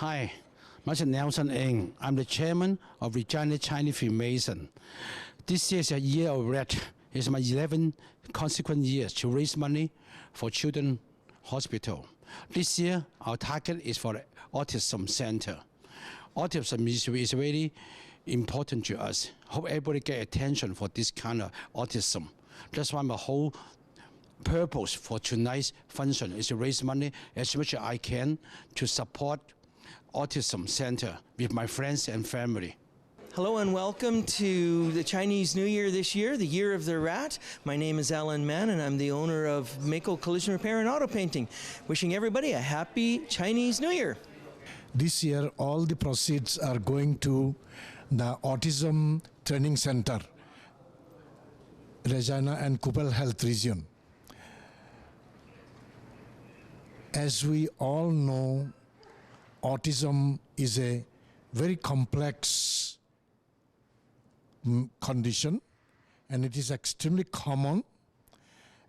Hi, my name is Nelson Ng. I'm the chairman of Regina Chinese Freemason. This year is a year of red. It's my 11th consequent years to raise money for Children's Hospital. This year, our target is for the Autism Center. Autism is very important to us. Hope everybody get attention for this kind of autism. That's why my whole purpose for tonight's function is to raise money as much as I can to support Autism Center with my friends and family. Hello and welcome to the Chinese New Year this year, the Year of the Rat. My name is Alan Mann and I'm the owner of Mako Collision Repair and Auto Painting. Wishing everybody a happy Chinese New Year. This year, all the proceeds are going to the Autism Training Center, Regina and Kupel Health Region. As we all know, autism is a very complex condition and it is extremely common,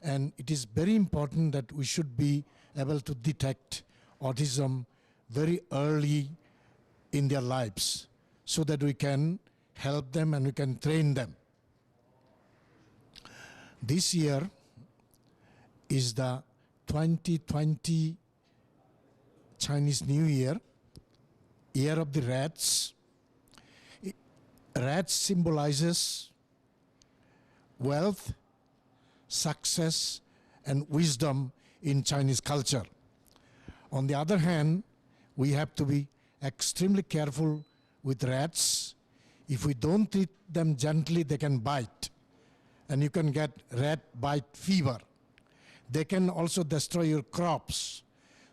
and it is very important that we should be able to detect autism very early in their lives so that we can help them and we can train them. This year is the 2020 Chinese New Year, Year of the Rats. Rats symbolizes wealth, success, and wisdom in Chinese culture. On the other hand, we have to be extremely careful with rats. If we don't treat them gently, they can bite, and you can get rat bite fever. They can also destroy your crops.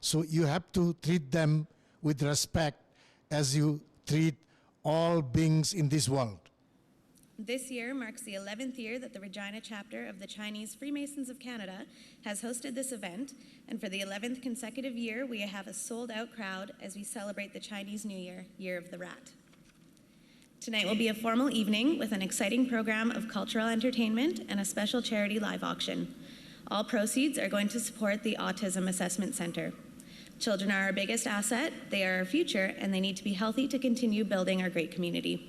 So you have to treat them with respect as you treat all beings in this world. This year marks the 11th year that the Regina chapter of the Chinese Freemasons of Canada has hosted this event, and for the 11th consecutive year, we have a sold-out crowd as we celebrate the Chinese New Year, Year of the Rat. Tonight will be a formal evening with an exciting program of cultural entertainment and a special charity live auction. All proceeds are going to support the Autism Assessment Center. Children are our biggest asset, they are our future, and they need to be healthy to continue building our great community.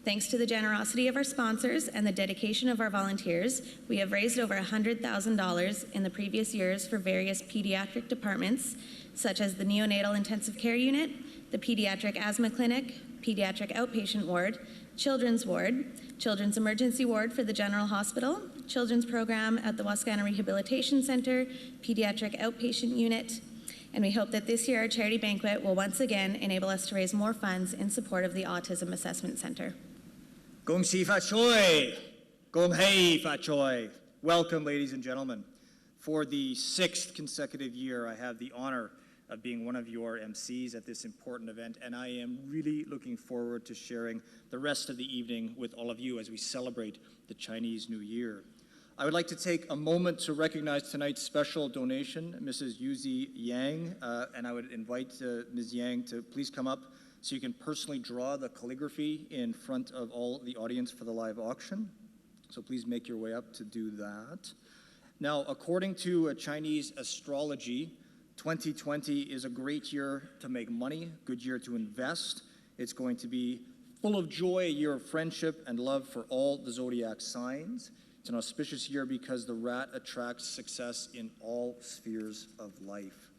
Thanks to the generosity of our sponsors and the dedication of our volunteers, we have raised over $100,000 in the previous years for various pediatric departments, such as the Neonatal Intensive Care Unit, the Pediatric Asthma Clinic, Pediatric Outpatient Ward, Children's Ward, Children's Emergency Ward for the General Hospital, Children's Program at the Wascana Rehabilitation Center, Pediatric Outpatient Unit, and we hope that this year our charity banquet will once again enable us to raise more funds in support of the Autism Assessment Center. Gong Xi Fa Choi, Gong Hei Fa Choi. Welcome, ladies and gentlemen. For the 6th consecutive year, I have the honor of being one of your MCs at this important event, and I am really looking forward to sharing the rest of the evening with all of you as we celebrate the Chinese New Year. I would like to take a moment to recognize tonight's special donation, Mrs. Yuzi Yang, and I would invite Ms. Yang to please come up so you can personally draw the calligraphy in front of all the audience for the live auction. So please make your way up to do that. Now, according to Chinese astrology, 2020 is a great year to make money, good year to invest. It's going to be full of joy, a year of friendship and love for all the zodiac signs. It's an auspicious year because the rat attracts success in all spheres of life.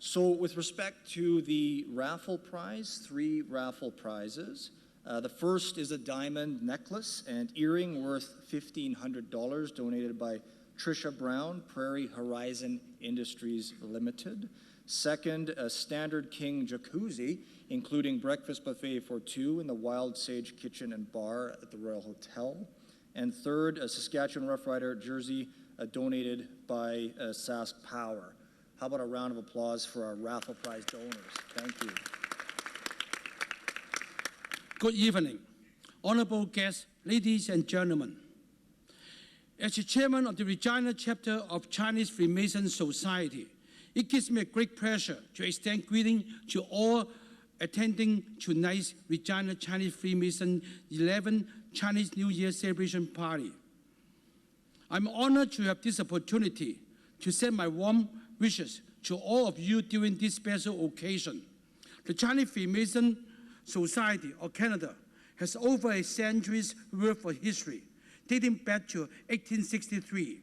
So with respect to the raffle prize, 3 raffle prizes. The first is a diamond necklace and earring worth $1,500 donated by Trisha Brown, Prairie Horizon Industries Limited. Second, a Standard King jacuzzi, including breakfast buffet for 2 in the Wild Sage Kitchen and Bar at the Royal Hotel. And third, a Saskatchewan Rough Rider jersey donated by Sask Power. How about a round of applause for our raffle prize donors? Thank you. Good evening, honorable guests, ladies and gentlemen. As the chairman of the Regina chapter of Chinese Freemason Society, it gives me a great pleasure to extend greetings to all attending tonight's Regina Chinese Freemason 11th Chinese New Year celebration party. I'm honored to have this opportunity to send my warm wishes to all of you during this special occasion. The Chinese Freemason Society of Canada has over a century's worth of history, dating back to 1863.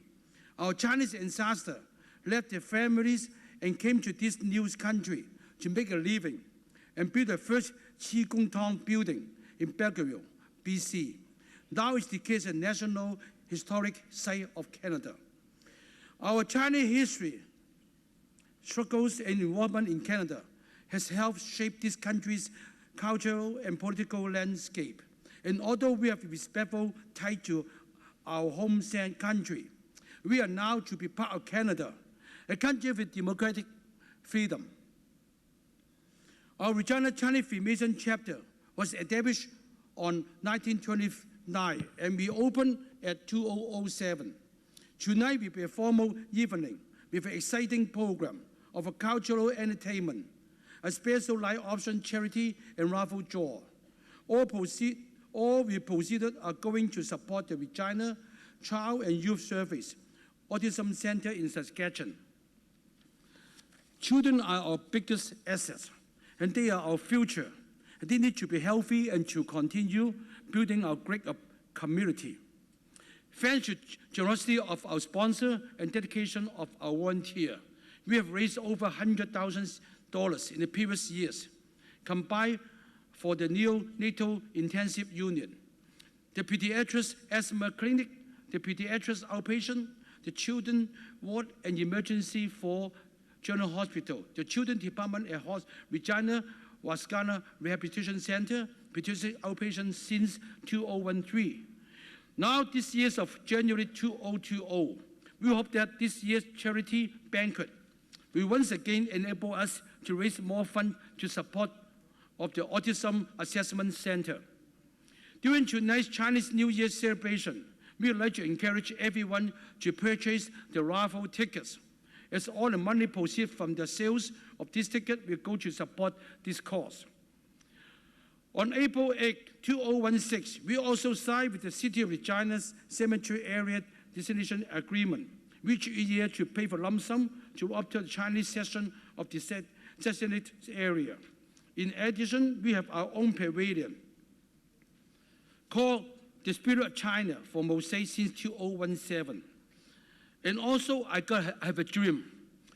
Our Chinese ancestors left their families and came to this new country to make a living and built the first Qi Gong Tong building in Baguio, BC. Now it's declared as a National Historic Site of Canada. Our Chinese history, struggles and involvement in Canada has helped shape this country's cultural and political landscape. And although we have respectful tied to our home country, we are now to be part of Canada, a country with democratic freedom. Our Regina Chinese Freemason chapter was established on 1929, and we opened at 2007. Tonight will be a formal evening with an exciting program of a cultural entertainment, a special live option charity and raffle draw. All the proceeds are going to support the Regina Child and Youth Service Autism Center in Saskatchewan. Children are our biggest assets, and they are our future. They need to be healthy and to continue building our great community. Thanks to the generosity of our sponsor and dedication of our volunteer, we have raised over $100,000 in the previous years, combined for the neonatal intensive unit, the pediatrics asthma clinic, the pediatrics outpatient, the children ward and emergency for General Hospital, the Children's Department at Regina Wascana Rehabilitation Center, pediatric outpatient since 2013. Now, this year of January 2020, we hope that this year's charity banquet will once again enable us to raise more funds to support of the Autism Assessment Center. During tonight's Chinese New Year celebration, we would like to encourage everyone to purchase the raffle tickets, as all the money proceeds from the sales of this ticket will go to support this cause. On April 8, 2016, we also signed with the City of Regina's Cemetery Area Designation Agreement, which each year to pay for lump sum to up to the Chinese section of the designated area. In addition, we have our own pavilion called the Spirit of China for Mosaic since 2017. And also, I have a dream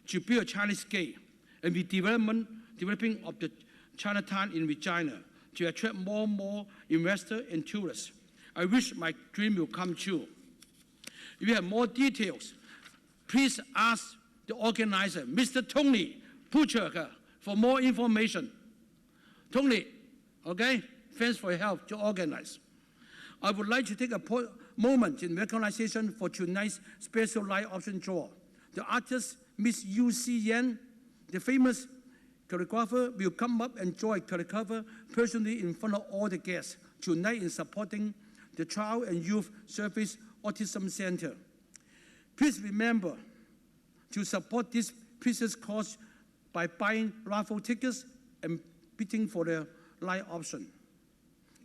to build a Chinese gate and be developing of the Chinatown in Regina to attract more and more investors and tourists. I wish my dream will come true. If you have more details, please ask the organizer, Mr. Tony Puchaka, for more information. Tony, okay? Thanks for your help to organize. I would like to take a moment in recognition for tonight's special live option draw. The artist, Miss Yu Si Yan, the famous choreographer, will come up and draw a choreographer personally in front of all the guests tonight in supporting the Child and Youth Service Autism Center. Please remember to support this precious cause by buying raffle tickets and bidding for the live option.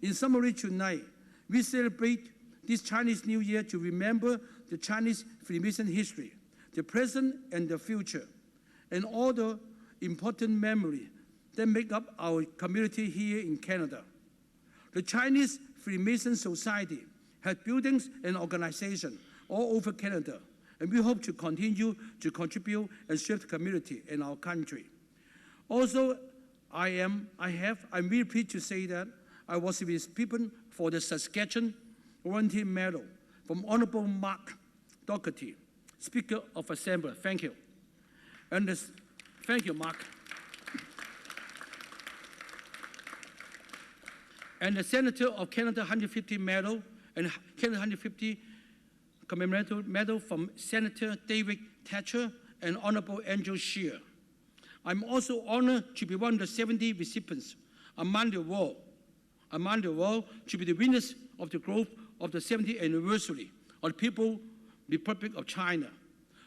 In summary, tonight, we celebrate this Chinese New Year to remember the Chinese Freemason history, the present and the future, and all the important memories that make up our community here in Canada. The Chinese Freemason Society has buildings and organizations all over Canada, and we hope to continue to contribute and serve the community in our country. Also, I'm really pleased to say that I was recipient for the Saskatchewan Volunteer Medal from Honorable Mark Doherty, Speaker of Assembly. Thank you. Thank you, Mark. And the Senator of Canada 150 Medal and Canada 150 Commemorative Medal from Senator David Thatcher and Honorable Andrew Scheer. I'm also honored to be one of the 70 recipients among the world to be the winners of the growth of the 70th anniversary of the People's Republic of China.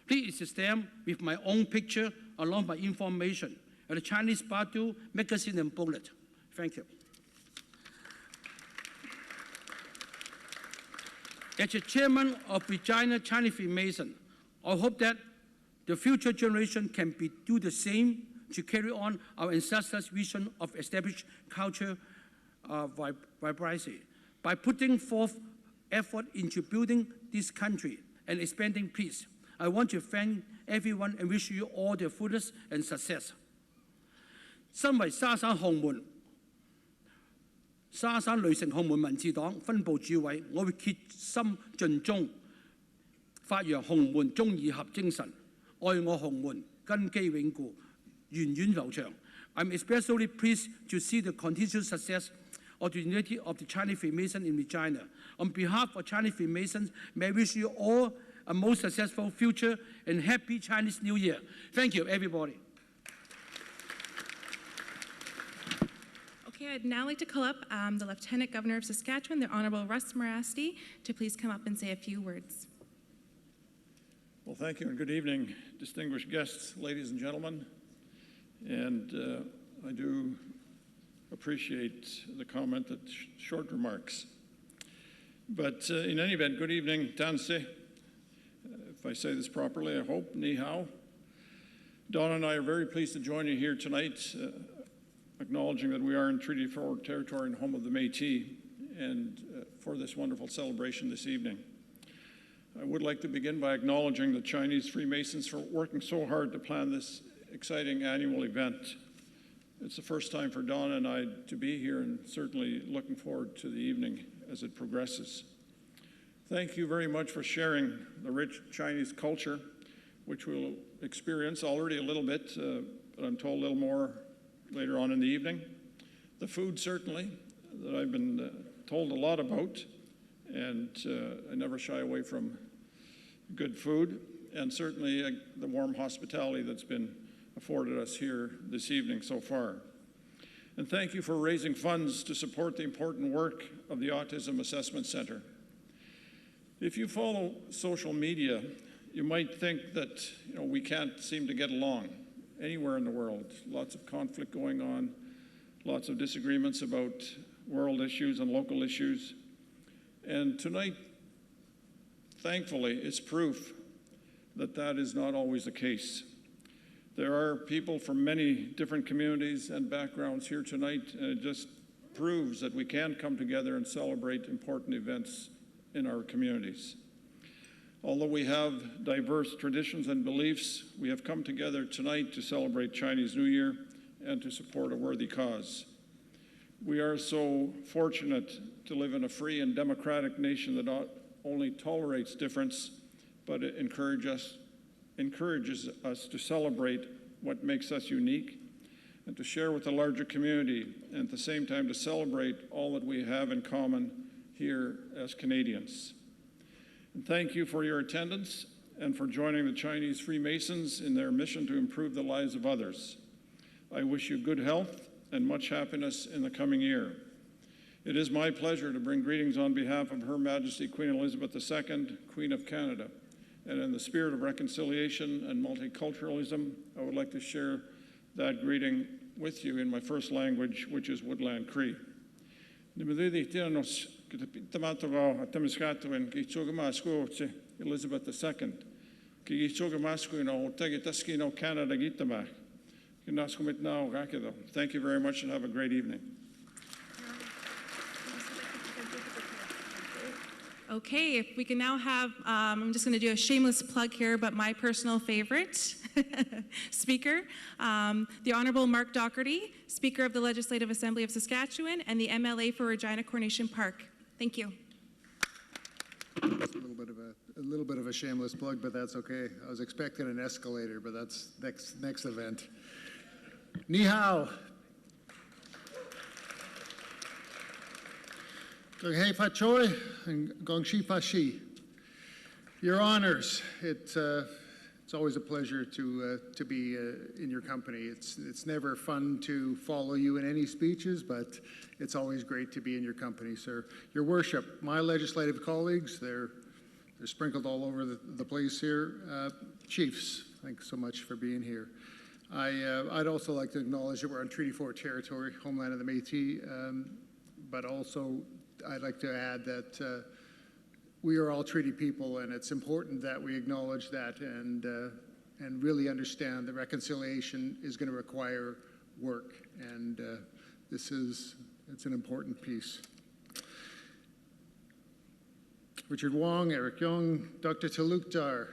Please stand with my own picture along with my information at the Chinese Baidu magazine and booklet. Thank you. As the chairman of Regina Chinese Freemason, I hope that the future generation can do the same to carry on our ancestors' vision of established culture vibrancy. By putting forth effort into building this country and expanding peace, I want to thank everyone and wish you all the fullest and success. 身為沙省紅門雷城紅門民治黨分部主委，我會竭心盡忠，發揚紅門忠義合精神，愛我紅門根基永固，源遠流長。I'm especially pleased to see the continued success of the unity of the Chinese Freemason in Regina. On behalf of Chinese Freemasons, may I wish you all a most successful future and happy Chinese New Year. Thank you, everybody. Okay, I'd now like to call up the Lieutenant Governor of Saskatchewan, the Honourable Russ Morasti, to please come up and say a few words. Well, thank you and good evening, distinguished guests, ladies and gentlemen. And I do appreciate the comment that short remarks. But in any event, good evening, Tanse. If I say this properly, I hope, ni hao. Don and I are very pleased to join you here tonight, acknowledging that we are in Treaty 4 territory and home of the Métis, and for this wonderful celebration this evening. I would like to begin by acknowledging the Chinese Freemasons for working so hard to plan this exciting annual event. It's the first time for Donna and I to be here, and certainly looking forward to the evening as it progresses. Thank you very much for sharing the rich Chinese culture, which we'll experience already a little bit, but I'm told a little more later on in the evening. The food, certainly, that I've been told a lot about, and I never shy away from good food, and certainly the warm hospitality that's been afforded us here this evening so far. And thank you for raising funds to support the important work of the Autism Assessment Center. If you follow social media, you might think that we can't seem to get along anywhere in the world. Lots of conflict going on, lots of disagreements about world issues and local issues. And tonight, thankfully, is proof that that is not always the case. There are people from many different communities and backgrounds here tonight, and it just proves that we can come together and celebrate important events in our communities. Although we have diverse traditions and beliefs, we have come together tonight to celebrate Chinese New Year and to support a worthy cause. We are so fortunate to live in a free and democratic nation that not only tolerates difference, but it encourages us to celebrate what makes us unique and to share with the larger community, and at the same time to celebrate all that we have in common here as Canadians. And thank you for your attendance and for joining the Chinese Freemasons in their mission to improve the lives of others. I wish you good health and much happiness in the coming year. It is my pleasure to bring greetings on behalf of Her Majesty Queen Elizabeth II, Queen of Canada. And in the spirit of reconciliation and multiculturalism, I would like to share that greeting with you in my first language, which is Woodland Cree. Elizabeth II. Thank you very much and have a great evening. Okay, if we can now have, I'm just going to do a shameless plug here, but my personal favorite speaker, the Honourable Mark Docherty, Speaker of the Legislative Assembly of Saskatchewan and the MLA for Regina Coronation Park. Thank you. It's a little bit of a shameless plug, but that's okay. I was expecting an escalator, but that's next event. Ni hao. Gong hei fa choi and gong shi fa shi. Your honors, it's always a pleasure to be in your company. It's never fun to follow you in any speeches, but it's always great to be in your company, sir. Your worship, my legislative colleagues, they're sprinkled all over the place here. Chiefs, thanks so much for being here. I'd also like to acknowledge that we're on Treaty 4 territory, homeland of the Métis, but also I'd like to add that we are all treaty people, and it's important that we acknowledge that and really understand that reconciliation is going to require work, and it's an important piece. Richard Wong, Eric Young, Dr. Talukdar,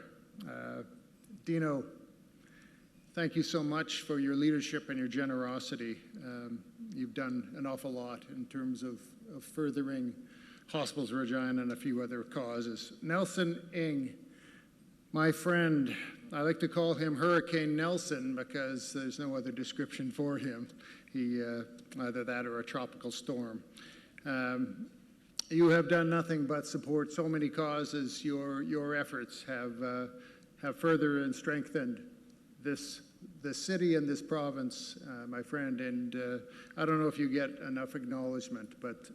Dino, thank you so much for your leadership and your generosity. You've done an awful lot in terms of furthering Hospitals Regina and a few other causes. Nelson Ng, my friend, I like to call him Hurricane Nelson because there's no other description for him. He, either that or a tropical storm. You have done nothing but support so many causes. Your efforts have furthered and strengthened this city and this province, my friend. And I don't know if you get enough acknowledgement, but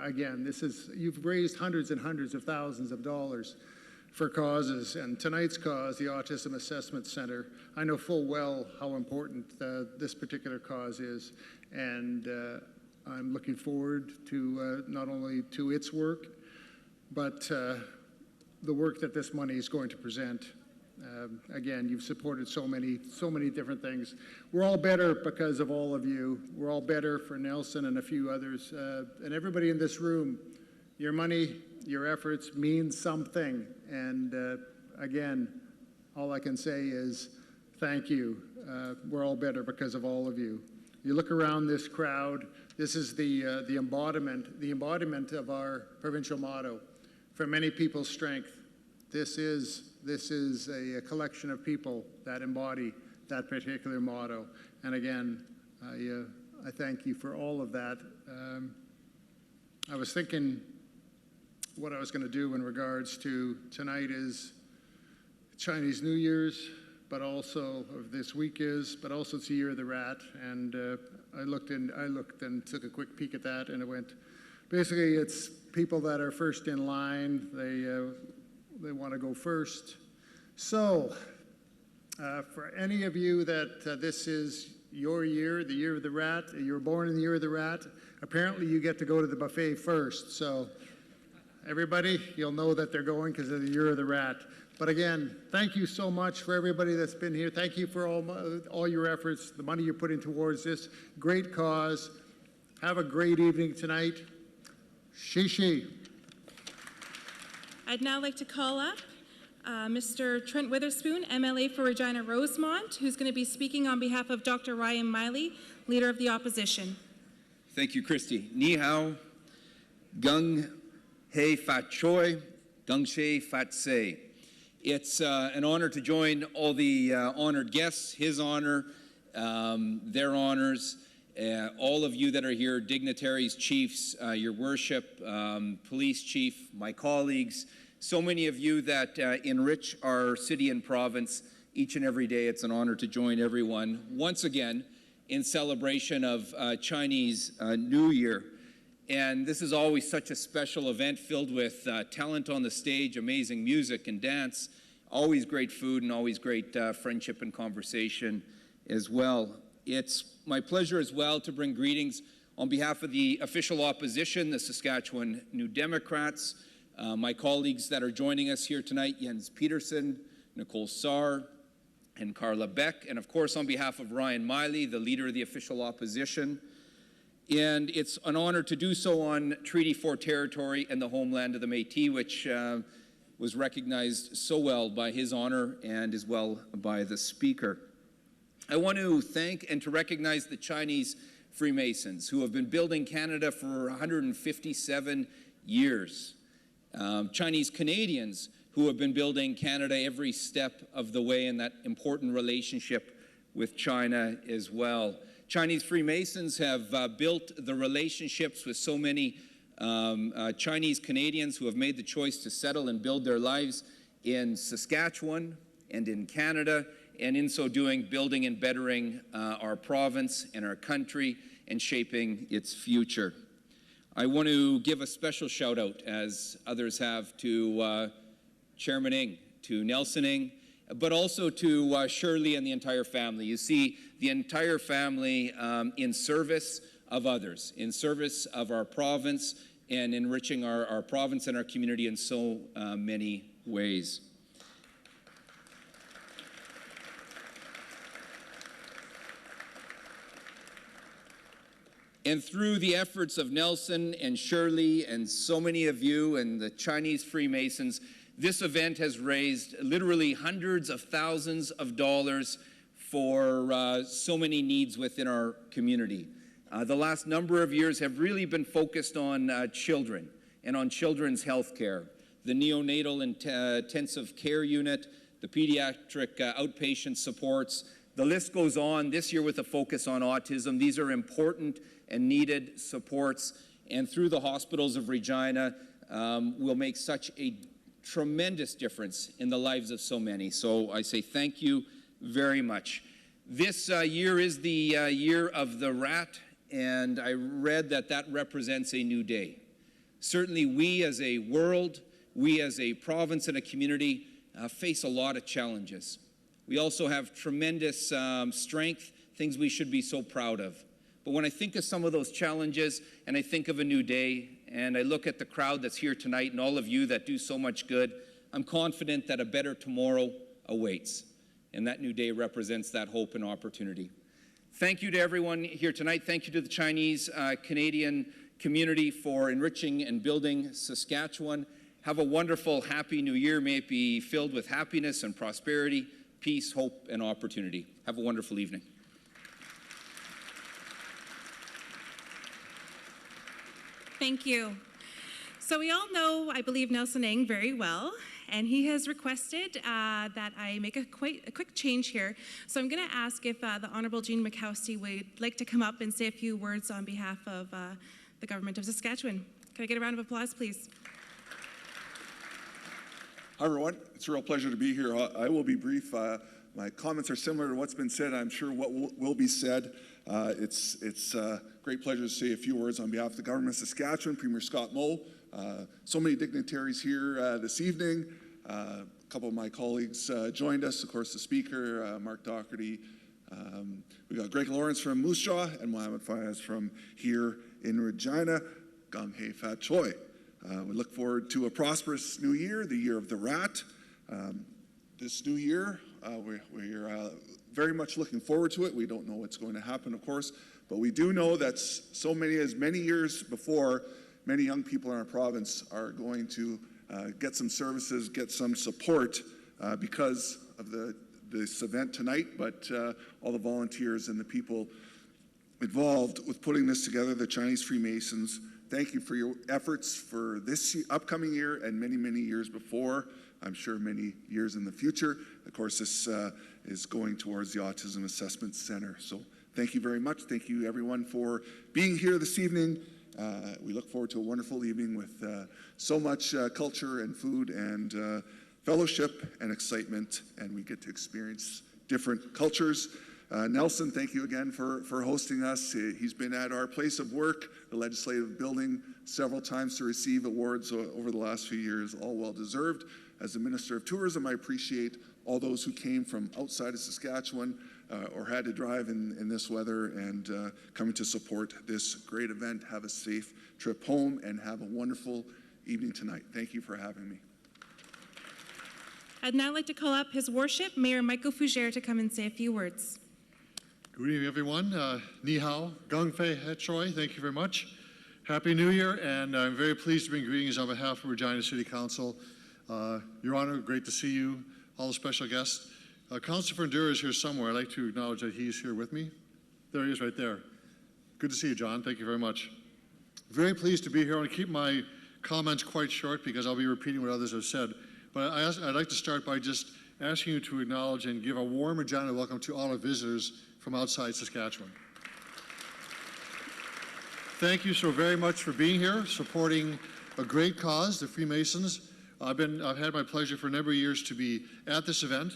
again, you've raised hundreds and hundreds of thousands of dollars for causes, and tonight's cause, the Autism Assessment Center, I know full well how important this particular cause is, and I'm looking forward to not only to its work, but the work that this money is going to present. Again, you've supported so many different things. We're all better because of all of you. We're all better for Nelson and a few others, and everybody in this room. Your money, your efforts mean something, and again, all I can say is thank you. We're all better because of all of you. You look around this crowd, this is the embodiment of our provincial motto, for many people's strength. This is a collection of people that embody that particular motto, and again, I thank you for all of that. I was thinking what I was going to do in regards to tonight is Chinese New Year's, but also this week is, but also it's the Year of the Rat, and I looked and took a quick peek at that, and it went, basically it's people that are first in line, they want to go first. So, for any of you that this is your year, the Year of the Rat, you were born in the Year of the Rat, apparently you get to go to the buffet first, so everybody, you'll know that they're going because of the Year of the Rat. But again, thank you so much for everybody that's been here. Thank you for all your efforts, the money you're putting towards this great cause. Have a great evening tonight. Shishi. I'd now like to call up Mr. Trent Witherspoon, MLA for Regina Rosemont, who's going to be speaking on behalf of Dr. Ryan Miley, Leader of the Opposition. Thank you, Christy. Ni hao, gung hei fat choi, gung she fat say. It's an honor to join all the honored guests, his honor, their honors, all of you that are here, dignitaries, chiefs, your worship, police chief, my colleagues, so many of you that enrich our city and province each and every day. It's an honor to join everyone once again in celebration of Chinese New Year. And this is always such a special event filled with talent on the stage, amazing music and dance, always great food and always great friendship and conversation as well. It's my pleasure as well to bring greetings on behalf of the official opposition, the Saskatchewan New Democrats, my colleagues that are joining us here tonight, Jens Peterson, Nicole Saar, and Carla Beck, and of course on behalf of Ryan Miley, the leader of the official opposition. And it's an honor to do so on Treaty 4 territory and the homeland of the Métis, which was recognized so well by his honor and as well by the Speaker. I want to thank and to recognize the Chinese Freemasons who have been building Canada for 157 years. Chinese Canadians who have been building Canada every step of the way in that important relationship with China as well. Chinese Freemasons have built the relationships with so many Chinese Canadians who have made the choice to settle and build their lives in Saskatchewan and in Canada, and in so doing, building and bettering our province and our country and shaping its future. I want to give a special shout out, as others have, to Chairman Ng, to Nelson Ng, but also to Shirley and the entire family. You see the entire family in service of others, in service of our province, and enriching our province and our community in so many ways. And through the efforts of Nelson and Shirley and so many of you and the Chinese Freemasons, this event has raised literally hundreds of thousands of dollars for so many needs within our community. The last number of years have really been focused on children and on children's health care. The neonatal intensive care unit, the pediatric outpatient supports, the list goes on, this year with a focus on autism. These are important and needed supports, and through the hospitals of Regina, will make such a tremendous difference in the lives of so many. So I say thank you very much. This year is the year of the rat, and I read that that represents a new day. Certainly we as a world, we as a province and a community face a lot of challenges. We also have tremendous strength, things we should be so proud of. But when I think of some of those challenges and I think of a new day and I look at the crowd that's here tonight and all of you that do so much good, I'm confident that a better tomorrow awaits. And that new day represents that hope and opportunity. Thank you to everyone here tonight. Thank you to the Chinese Canadian community for enriching and building Saskatchewan. Have a wonderful, happy new year. May it be filled with happiness and prosperity, peace, hope, and opportunity. Have a wonderful evening. Thank you. So we all know, I believe, Nelson Ng very well, and he has requested that I make a quick change here. So I'm going to ask if the Honourable Jean Mikowski would like to come up and say a few words on behalf of the Government of Saskatchewan. Can I get a round of applause, please? Hi, everyone. It's a real pleasure to be here. I will be brief. My comments are similar to what's been said. I'm sure what will be said. It's a great pleasure to say a few words on behalf of the Government of Saskatchewan, Premier Scott Moe. So many dignitaries here this evening. A couple of my colleagues joined us. Of course, the Speaker, Mark Doherty. We got Greg Lawrence from Moose Jaw and Mohammed Fayez from here in Regina. Gong Hei Fat Choi. We look forward to a prosperous new year, the year of the rat. This new year, we're very much looking forward to it. We don't know what's going to happen, of course, but we do know that as many years before, many young people in our province are going to get some services, get some support because of this event tonight, but all the volunteers and the people involved with putting this together, the Chinese Freemasons. Thank you for your efforts for this upcoming year and many, many years before. I'm sure many years in the future. Of course, this is going towards the Autism Assessment Center. So thank you very much. Thank you, everyone, for being here this evening. We look forward to a wonderful evening with so much culture and food and fellowship and excitement, and we get to experience different cultures. Nelson, thank you again for hosting us. He's been at our place of work, the Legislative Building, several times to receive awards over the last few years, all well-deserved. As the Minister of Tourism, I appreciate all those who came from outside of Saskatchewan or had to drive in this weather and coming to support this great event. Have a safe trip home and have a wonderful evening tonight. Thank you for having me. I'd now like to call up His Worship, Mayor Michael Fougere, to come and say a few words. Good evening, everyone. Ni hao, gong fei he choi. Thank you very much. Happy New Year, and I'm very pleased to bring greetings on behalf of Regina City Council. Your Honor, great to see you, all the special guests. Councillor Ferndura is here somewhere. I'd like to acknowledge that he's here with me. There he is right there. Good to see you, John. Thank you very much. Very pleased to be here. I want to keep my comments quite short because I'll be repeating what others have said. But I'd like to start by just asking you to acknowledge and give a warm Regina welcome to all our visitors from outside Saskatchewan. Thank you so very much for being here, supporting a great cause, the Freemasons. I've had my pleasure for a number of years to be at this event,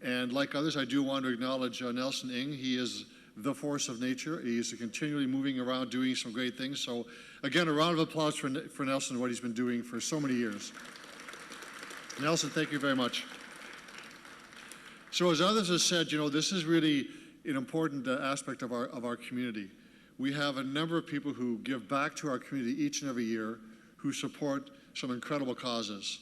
and like others, I do want to acknowledge Nelson Ng. He is the force of nature. He is continually moving around doing some great things. So again, a round of applause for Nelson and what he's been doing for so many years. Nelson, thank you very much. So as others have said, you know, this is really an important aspect of our community. We have a number of people who give back to our community each and every year, who support some incredible causes.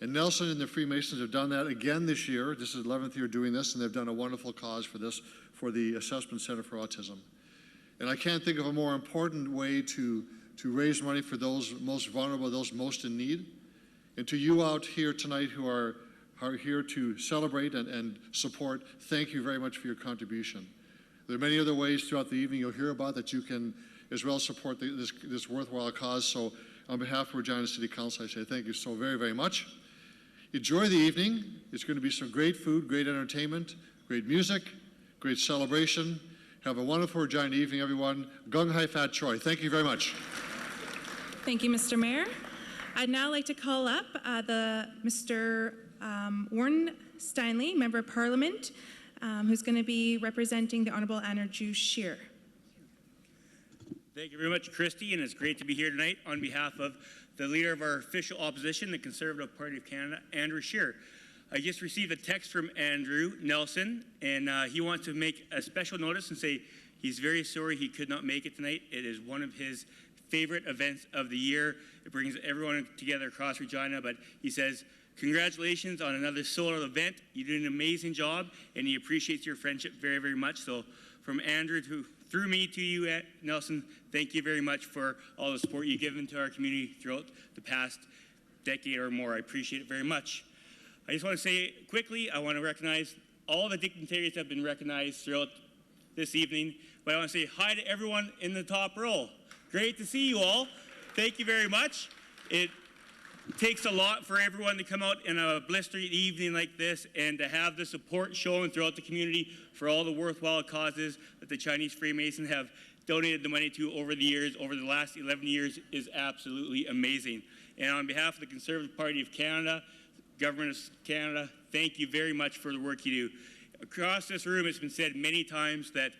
And Nelson and the Freemasons have done that again this year. This is the 11th year doing this, and they've done a wonderful cause for this, for the Assessment Center for Autism. And I can't think of a more important way to raise money for those most vulnerable, those most in need. And to you out here tonight who are here to celebrate and support, thank you very much for your contribution. There are many other ways throughout the evening you'll hear about that you can as well support this worthwhile cause. So on behalf of Regina City Council, I say thank you so very, very much. Enjoy the evening. It's going to be some great food, great entertainment, great music, great celebration. Have a wonderful Regina evening, everyone. Gung Hai Fat Choi. Thank you very much. Thank you, Mr. Mayor. I'd now like to call up Mr. Warren Steinley, Member of Parliament, who's going to be representing the Honourable Andrew Scheer. Thank you very much, Christy, and it's great to be here tonight on behalf of the leader of our official opposition, the Conservative Party of Canada, Andrew Scheer. I just received a text from Andrew Nelson, and he wants to make a special notice and say he's very sorry he could not make it tonight. It is one of his favorite events of the year. It brings everyone together across Regina, but he says, congratulations on another sold-out event. You did an amazing job, and he appreciates your friendship very, very much. So from Andrew through me to you, Nelson, thank you very much for all the support you've given to our community throughout the past decade or more. I appreciate it very much. I just want to say quickly, I want to recognize all the dignitaries that have been recognized throughout this evening, but I want to say hi to everyone in the top row. Great to see you all. Thank you very much. It takes a lot for everyone to come out in a blistering evening like this and to have the support shown throughout the community for all the worthwhile causes that the Chinese Freemasons have donated the money to over the years, over the last 11 years, is absolutely amazing. And on behalf of the Conservative Party of Canada, Government of Canada, thank you very much for the work you do. Across this room, it's been said many times that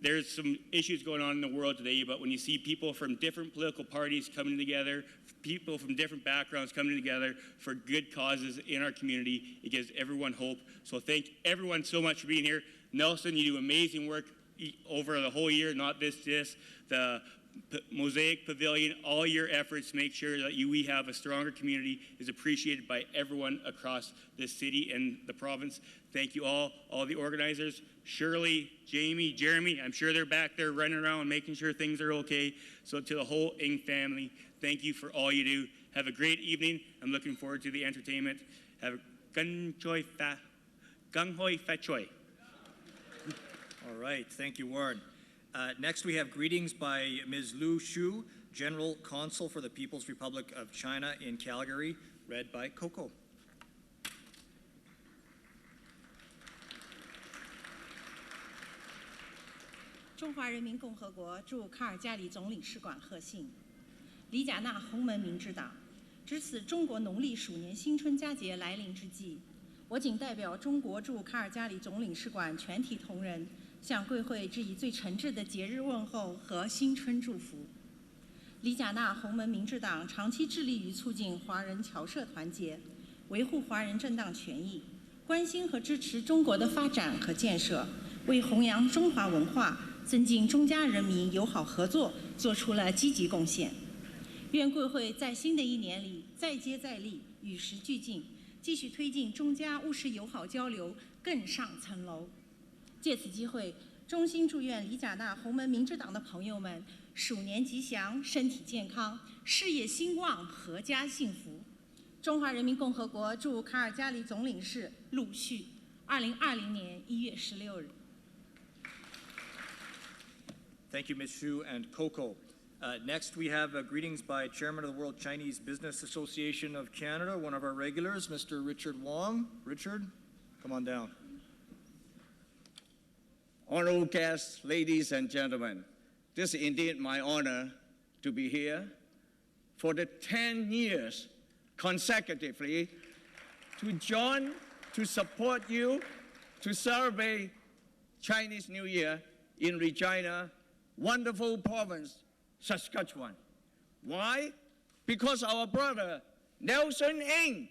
there's some issues going on in the world today, but when you see people from different political parties coming together, people from different backgrounds coming together for good causes in our community, it gives everyone hope. So thank everyone so much for being here. Nelson, you do amazing work over the whole year, not this, the Mosaic Pavilion, all your efforts make sure that we have a stronger community is appreciated by everyone across this city and the province. Thank you all the organizers, Shirley, Jamie, Jeremy, I'm sure they're back there running around making sure things are okay. So to the whole Ng family, thank you for all you do. Have a great evening. I'm looking forward to the entertainment. Have a gung hoi fat choi. All right, thank you, Warren. Next, we have greetings by Ms. Lu Shu, General Consul for the People's Republic of China in Calgary, read by Coco. 中华人民共和国驻卡尔加里总领事馆贺信，李贾纳洪门民之党，值此中国农历鼠年新春佳节来临之际，我谨代表中国驻卡尔加里总领事馆全体同仁，向贵会致以最诚挚的节日问候和新春祝福。李贾纳洪门民治党长期致力于促进华人侨社团结，维护华人正当权益，关心和支持中国的发展和建设，为弘扬中华文化、增进中加人民友好合作做出了积极贡献。愿贵会在新的一年里再接再厉，与时俱进，继续推进中加务实友好交流更上层楼。借此机会，衷心祝愿李贾纳洪门民治党的朋友们鼠年吉祥，身体健康，事业兴旺，阖家幸福。中华人民共和国驻卡尔加里总领事陆续，2020年1月16日。Thank you, Ms. Xu and Coco. Next, we have greetings by Chairman of the World Chinese Business Association of Canada, one of our regulars, Mr. Richard Wong. Richard, come on down. Honorable guests, ladies and gentlemen, this is indeed my honor to be here for the 10 years consecutively to join, to support you, to celebrate Chinese New Year in Regina, wonderful province, Saskatchewan. Why? Because our brother, Nelson Ng,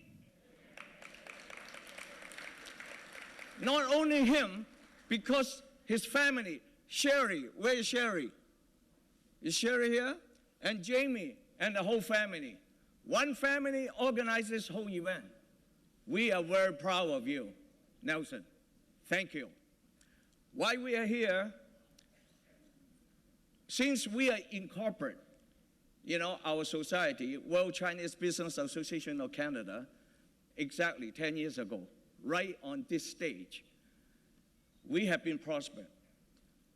not only him, because his family, Sherry, where is Sherry? Is Sherry here? And Jamie and the whole family. One family organized this whole event. We are very proud of you, Nelson. Thank you. Why we are here, since we are incorporate, our society, World Chinese Business Association of Canada, exactly 10 years ago, right on this stage, we have been prospered.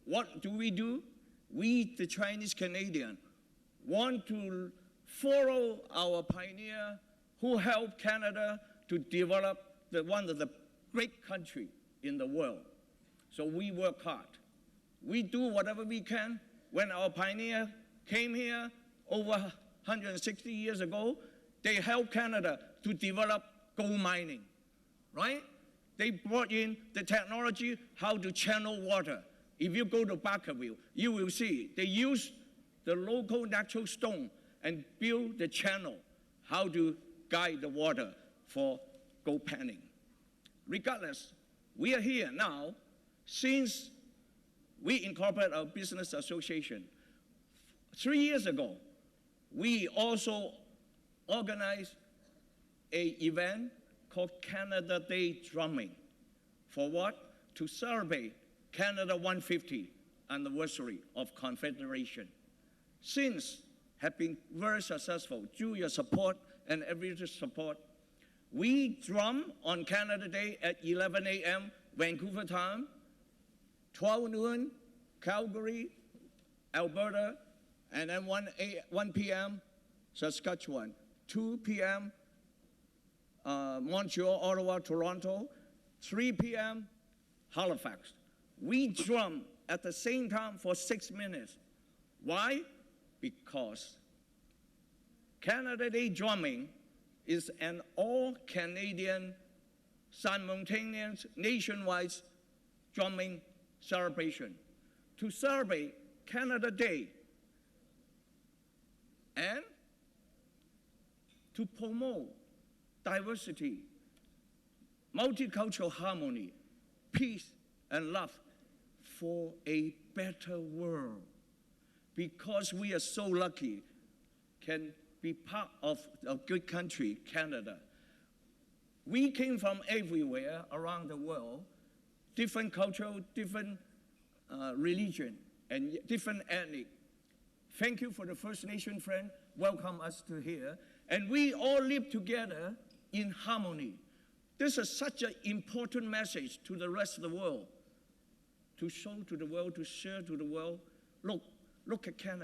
What do? We, the Chinese Canadian, want to follow our pioneer who helped Canada to develop one of the great countries in the world. So we work hard. We do whatever we can. When our pioneer came here over 160 years ago, they helped Canada to develop gold mining, right? They brought in the technology how to channel water. If you go to Barkerville, you will see they use the local natural stone and build the channel, how to guide the water for gold panning. Regardless, we are here now since we incorporated our business association. 3 years ago, we also organized an event called Canada Day Drumming. For what? To celebrate Canada 150 anniversary of Confederation. Since have been very successful through your support and every support. We drum on Canada Day at 11 a.m. Vancouver time, 12 noon Calgary, Alberta, and then 1 p.m. Saskatchewan, 2 p.m. Montreal, Ottawa, Toronto, 3 p.m. Halifax. We drum at the same time for 6 minutes. Why? Because Canada Day drumming is an all-Canadian, simultaneous, nationwide drumming celebration to celebrate Canada Day and to promote diversity, multicultural harmony, peace, and love for a better world. Because we are so lucky can be part of a good country, Canada. We came from everywhere around the world, different culture, different religion, and different ethnic. Thank you for the First Nation friend, welcome us to here. And we all live together in harmony. This is such an important message to the rest of the world, to show to the world, to share to the world. Look at Canada.